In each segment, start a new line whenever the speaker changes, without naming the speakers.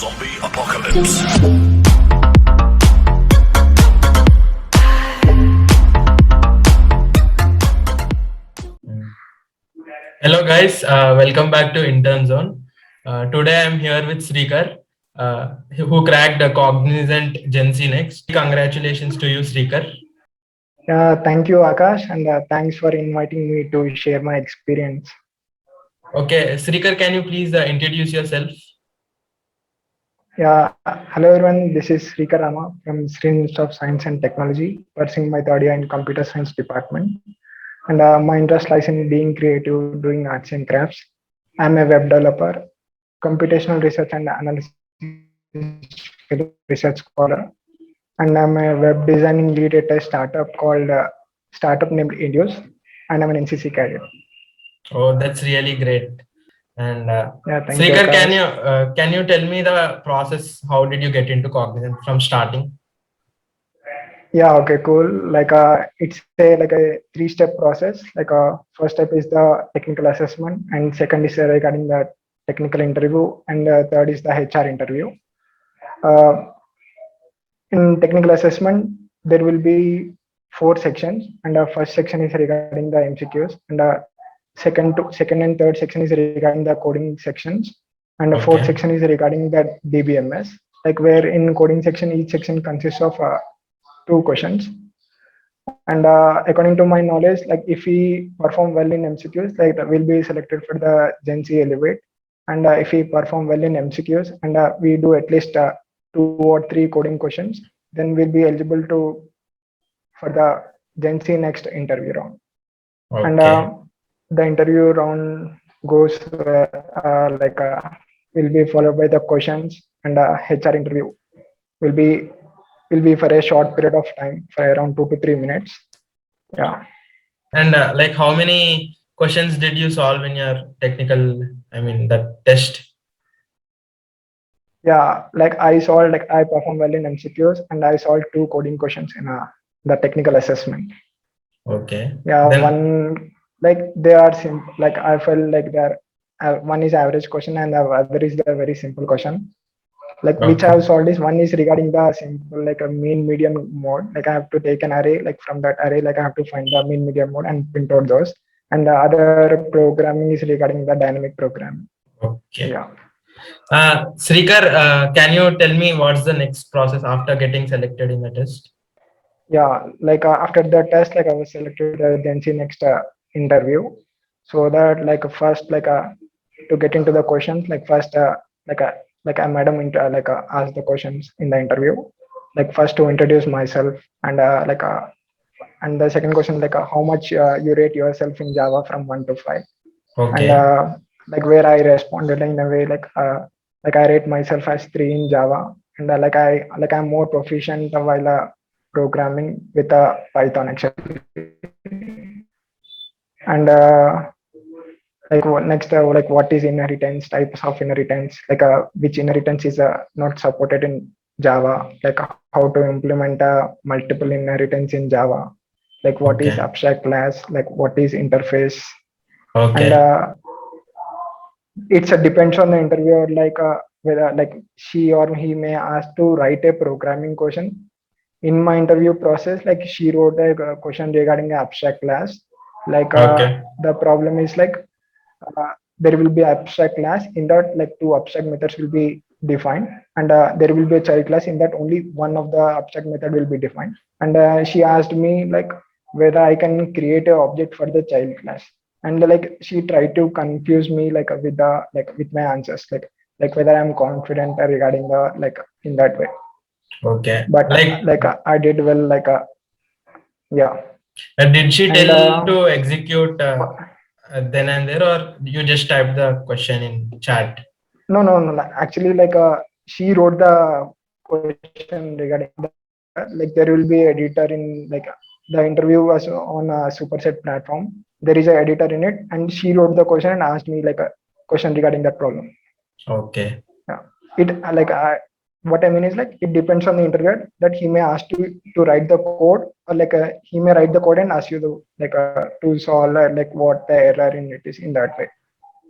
Zombie apocalypse.
Hello guys, welcome back to Intern Zone. Today I'm here with Srikar, who cracked a Cognizant Gen Z Next. Congratulations to you, Srikar.
Thank you, Akash, and thanks for inviting me to share my experience.
Okay, Srikar, can you please introduce yourself?
Hello everyone. This is Srikar Rama from Sri Institute of Science and Technology, pursuing my third year in Computer Science department. And my interest lies in being creative, doing arts and crafts. I'm a web developer, computational research and analysis research scholar, and I'm a web designing lead at a startup called startup named Indios, and I'm an NCC cadet.
Oh, that's really great. And
Thank you,
Srikar,
Akash.
can you tell me the process? How did you get into Cognizant from starting?
Yeah, okay, cool. It's a three-step process. First step is the technical assessment, and second is regarding the technical interview, and third is the HR interview. Uh, in technical assessment, there will be four sections, and the first section is regarding the MCQs, and the second and third section is regarding the coding sections, and the fourth
Okay.
section is regarding the DBMS. Like where in coding section, each section consists of two questions. And according to my knowledge, like if we perform well in MCQs, like we'll be selected for the Gen Z Elevate. And if we perform well in MCQs and we do at least two or three coding questions, then we'll be eligible to for the Gen Z next interview round. And
Okay.
the interview round goes will be followed by the questions, and HR interview will be for a short period of time for around 2 to 3 minutes. Yeah.
And like, how many questions did you solve in your technical? I mean, the test.
Yeah, like I performed well in MCQs and I solved two coding questions in the technical assessment.
Okay.
Yeah,
Then
one like they are simple. Like I felt like they're one is average question and the other is the very simple question. Like which I
okay.
have solved is one is regarding the simple like a mean median mode. Like I have to take an array, like from that array, like I have to find the mean median mode and print out those. And the other programming is regarding the dynamic programming.
Okay.
Yeah.
Srikar, can you tell me what's the next process after getting selected in the test?
Yeah, like after the test, like I was selected Gen Z next interview. So that like first to get into the questions, like first like a like a madam asked the questions in the interview. Like first to introduce myself, and and the second question how much you rate yourself in Java from 1 to 5. And
Okay.
like where I responded in a way like I rate myself as 3 in Java, and I'm more proficient while programming with Python actually. And next like what is inheritance, types of inheritance, which inheritance is not supported in Java, like how to implement multiple inheritance in Java, like what is
Okay.
abstract class, like what is interface. And
Okay.
it's a depends on the interviewer, whether like she or he may ask to write a programming question. In my interview process, like she wrote a question regarding abstract class. like uh,
Okay.
the problem is there will be abstract class in that, like two abstract methods will be defined, and there will be a child class in that only one of the abstract method will be defined. And she asked me like whether I can create a object for the child class. And like she tried to confuse me with the with my answers, like whether I'm confident regarding the in that way.
Okay.
But
Like,
I did well, yeah.
did she
And
tell to execute then and there, or you just type the question in chat?
no. Actually, she wrote the question regarding like there will be editor in the interview was on a Superset platform. There is an editor in it, and she wrote the question and asked me like a question regarding that problem.
Okay.
Yeah, it what I mean is like it depends on the interviewer that he may ask you to write the code, or he may write the code and ask you the to solve what the error in it is in that way.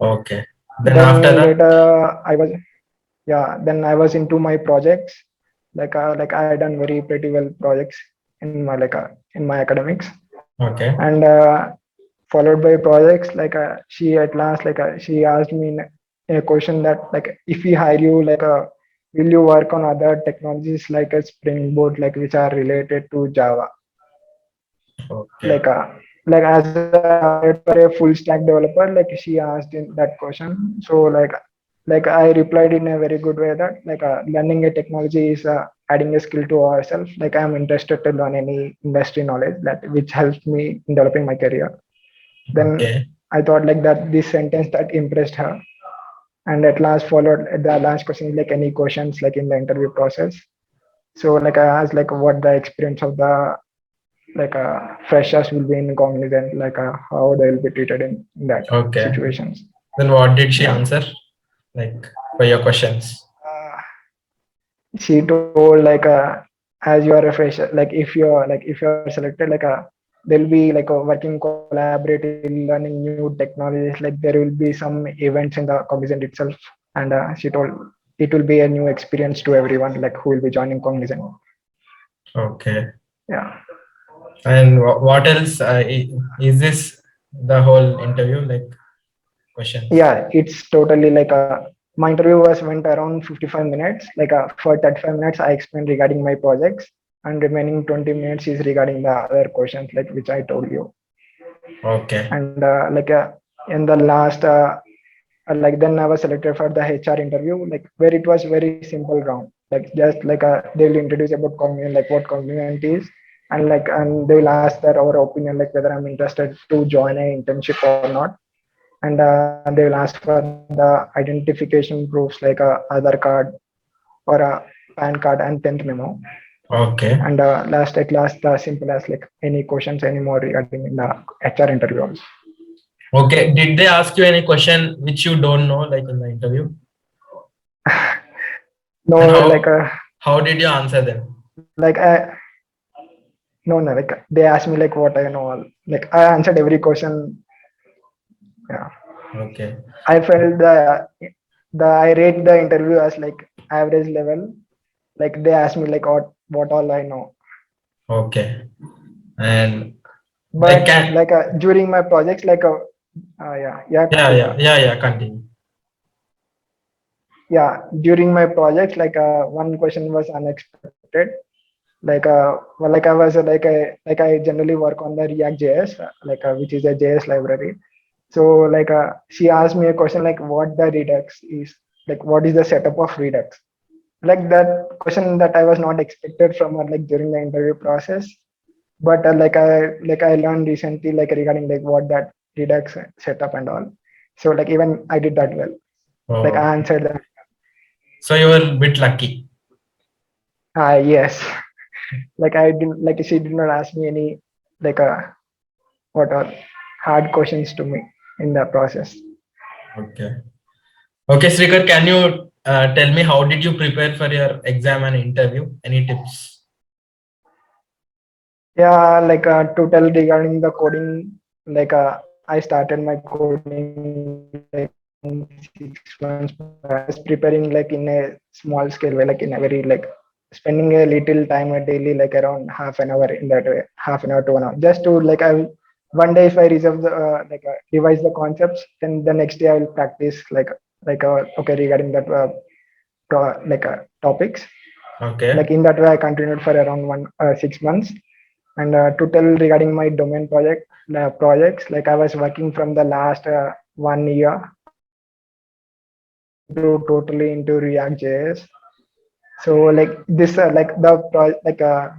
Okay. Then after
Then
that,
later I was yeah, then I was into my projects. Like I had done very pretty well projects in my in my academics,
Okay.
and followed by projects. She at last she asked me in a question that if we hire you will you work on other technologies like a Spring Boot which are related to Java?
Okay.
like uh, like as for a full stack developer, she asked in that question. So I replied in a very good way that learning a technology is adding a skill to ourselves. I'm interested to learn any industry knowledge that which helps me in developing my career. Then
Okay.
I thought that this sentence that impressed her, and at last followed the last question any questions in the interview process. So I asked what the experience of the freshers will be in Cognizant, how they will be treated in that
Okay.
situations.
Then what did she
Yeah.
answer? Like for your questions?
Uh, she told as you are a fresher, if you're selected, there'll be working collaboratively, learning new technologies. There will be some events in the Cognizant itself, and she told it will be a new experience to everyone who will be joining Cognizant.
Okay.
Yeah.
And what else? Is this the whole interview? Like questions?
Yeah, it's totally my interview was went around 55 minutes. For 35 minutes I explained regarding my projects, and remaining 20 minutes is regarding the other questions which I told you.
Okay.
And in the last then I was selected for the HR interview, where it was very simple round. Just they'll introduce about Cognizant, what Cognizant is, and and they will ask that our opinion, whether I'm interested to join a internship or not. And they will ask for the identification proofs Aadhaar card or a PAN card and 10th memo.
Okay.
And last at last, the simple as any questions anymore regarding in the HR interview also.
Okay. Did they ask you any question which you don't know, like in the interview?
No,
And how did you answer them?
like I no no they asked me what I know all. I answered every question. Yeah,
Okay.
I felt the I rate the interview as average level. They asked me what all I know.
Okay. And like
But
can
during my projects yeah,
yeah,
continue.
yeah, yeah, yeah, continue.
Yeah, during my projects one question was unexpected. I was I generally work on the React JS, which is a JS library. So she asked me a question what the Redux is, what is the setup of Redux. That question that I was not expected from her during the interview process. But I learned recently regarding what that Redux setup and all. So even I did that well.
Oh,
I answered that.
so you were a bit lucky.
Yes. I didn't she did not ask me any like what are hard questions to me in the process.
Okay. Okay, Srikar, can you tell me how did you prepare for your exam and interview? Any tips?
Yeah, to tell regarding the coding, I started my coding 6 months back. I was preparing in a small scale way, in a very spending a little time a daily, around half an hour in that way, half an hour to 1 hour, just to I one day if I reserve the revise the concepts, then the next day I will practice okay regarding that topics.
Okay.
In that way, I continued for around 6 months. And to tell regarding my domain projects, I was working from the last 1 year to totally into React JS. So this the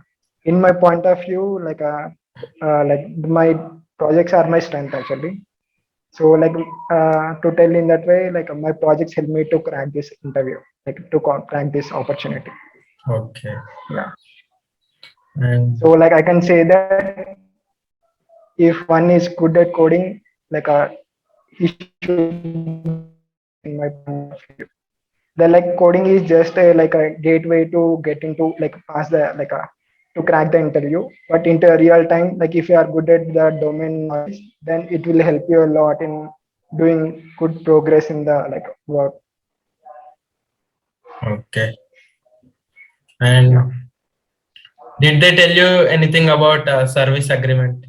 in my point of view my projects are my strength actually. So to tell in that way my projects help me to crack this interview, crack this opportunity.
Okay.
Yeah.
And
So I can say that if one is good at coding, he should, in my point of view. The coding is just a gateway to get into pass the to crack the interview. But into a real time, if you are good at the domain knowledge, then it will help you a lot in doing good progress in the work.
Okay.
Yeah.
And did they tell you anything about service agreement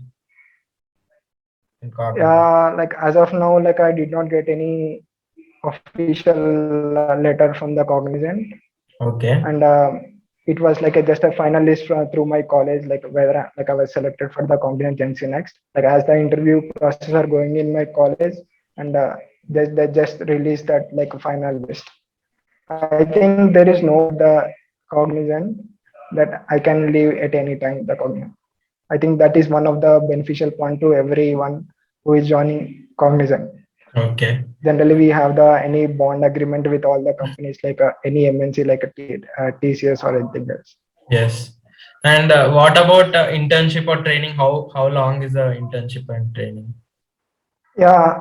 in Cognizant?
Yeah, like as of now, like I did not get any official letter from the Cognizant,
Okay.
and it was like just a final list through my college, like whether like I was selected for the Cognizant Gen next. Like as the interview process are going in my college, and they just released that like final list. I think there is no the Cognizant that I can leave at any time. The Cognizant. I think that is one of the beneficial point to everyone who is joining Cognizant.
Okay.
Generally, we have the any bond agreement with all the companies like any MNC like TCS or anything else.
Yes. And what about internship or training? How long is the internship and training?
Yeah,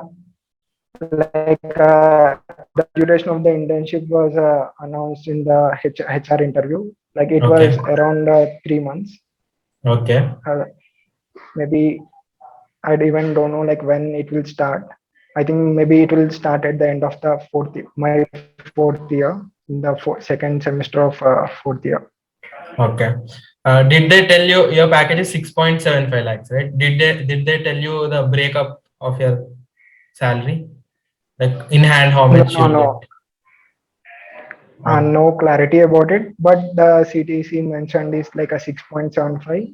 like the duration of the internship was announced in the HR interview. Like it was
Okay.
around 3 months.
Okay.
Uh, Maybe I even don't know like when it will start. I think maybe it will start at the end of the my fourth year in the second semester of fourth year.
Okay. Did they tell you your package is 6.75 lakhs, right? Did they tell you the breakup of your salary? Like in hand, how
No,
much
no,
you'll
no.
get? Oh,
No clarity about it, but the CTC mentioned is like a 6.75.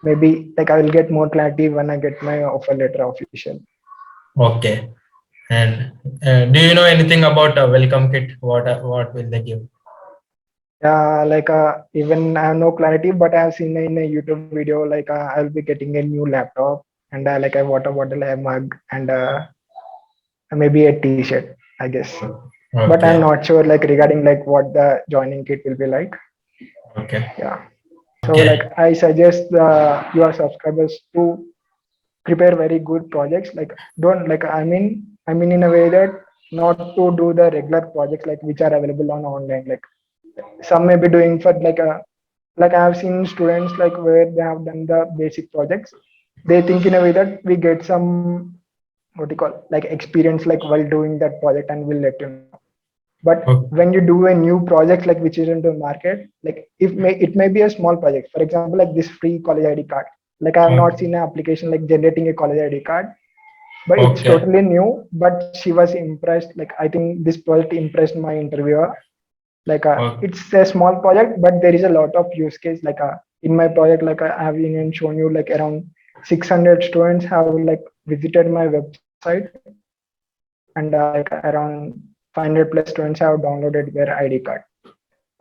Maybe like I will get more clarity when I get my offer letter official.
okay. And do you know anything about a welcome kit? What will they give?
Yeah, like even I have no clarity, but I have seen in a YouTube video like I'll be getting a new laptop and like a water bottle, a mug, and maybe a T-shirt, I guess. But I'm
Okay.
not sure like regarding like what the joining kit will be like.
Okay.
Yeah. So like
Okay.
I suggest your subscribers to prepare very good projects. Like don't like I mean in a way that not to do the regular projects like which are available on online. Like some may be doing for like I have seen students like where they have done the basic projects. They think in a way that we get some what you call like experience like while doing that project and we'll let you know. But
Okay.
when you do a new project like which is into the market, like if may it may be a small project. For example, like this free college ID card. Like I have not seen an application like generating a college ID card, but it's
Okay.
totally new. But she was impressed. Like I think this project impressed my interviewer. Like
Okay.
it's a small project, but there is a lot of use case. Like in my project, like I have even shown you like around 600 students have like visited my website, and like around 500 plus students have downloaded their ID card. She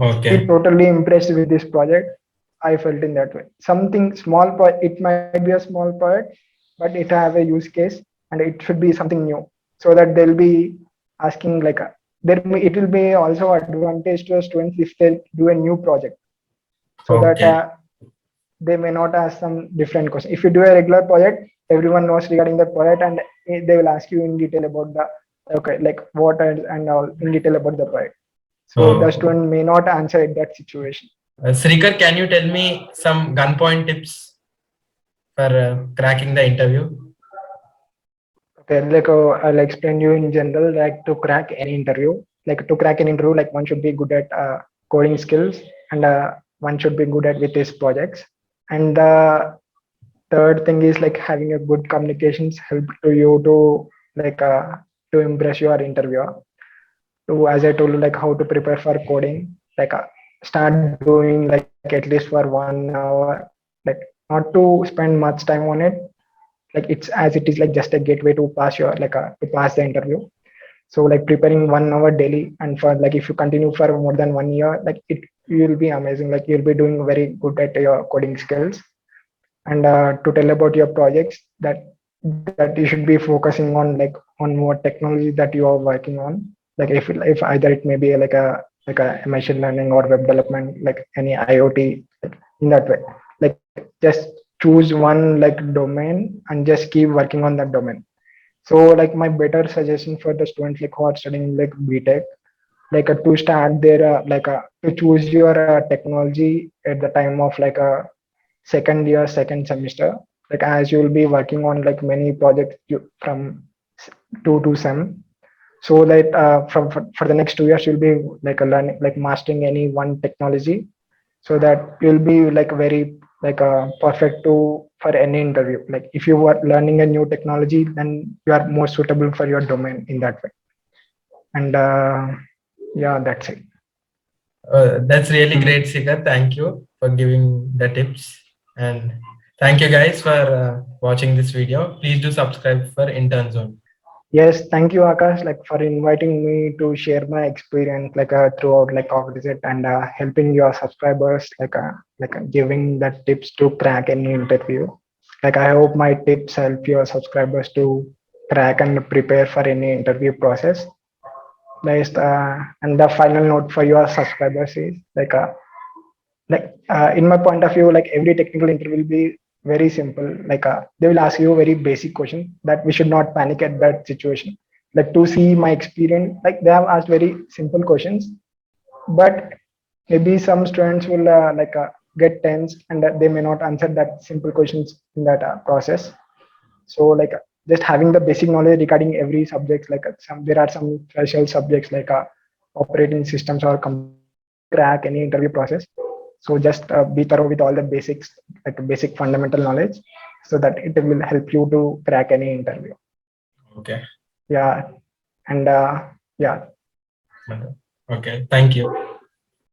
Okay.
totally impressed with this project. I felt in that way. Something small, it might be a small project, but it have a use case and it should be something new so that they'll be asking like it will be also advantage to students if they do a new project so that
Okay.
they may not ask some different question. If you do a regular project, everyone knows regarding the project and they will ask you in detail about the okay like what and all in detail about the project. So the
Oh,
student may not answer in that situation.
Srikar, can you tell me some gunpoint tips for cracking the interview?
Okay, like I'll explain you in general, like to crack any interview, like to crack an interview, like one should be good at coding skills and one should be good at with his projects. And the third thing is like having a good communications help to you to impress your interviewer. To as I told you, like how to prepare for coding, like start doing like at least for 1 hour, like not to spend much time on it, like it's as it is like just a gateway to pass your to pass the interview. So like preparing 1 hour daily and for like if you continue for more than 1 year, like it you'll be amazing, like you'll be doing very good at your coding skills. And to tell about your projects that you should be focusing on like on what technology that you are working on, like if either it may be like a machine learning or web development, like any IoT, like in that way, like just choose one like domain and just keep working on that domain. So like my better suggestion for the students like who are studying like BTech, like to start their to choose your technology at the time of like a second year second semester, like as you will be working on like many projects from 2 to sem. so that for the next 2 years you'll be like a learning, like mastering any one technology, so that you'll be like very like perfect to for any interview. Like if you were learning a new technology, then you are more suitable for your domain in that way. And yeah, that's it.
That's really great, Sikar. Thank you for giving the tips. And thank you guys for watching this video. Please do subscribe for Intern Zone.
Yes, thank you, Akash, like for inviting me to share my experience like throughout like Cognizant, and helping your subscribers like giving the tips to crack any interview. Like I hope my tips help your subscribers to crack and prepare for any interview process. Next, and the final note for your subscribers is in my point of view, like every technical interview will be very simple. Like they will ask you a very basic question that we should not panic at that situation. Like to see my experience, like they have asked very simple questions, but maybe some students will get tense, and that they may not answer that simple questions in that process. So just having the basic knowledge regarding every subject, there are some special subjects like operating systems or crack any interview process. So just be thorough with all the basics, like basic fundamental knowledge, so that it will help you to crack any interview.
Okay.
Yeah, and yeah.
Okay. Thank you.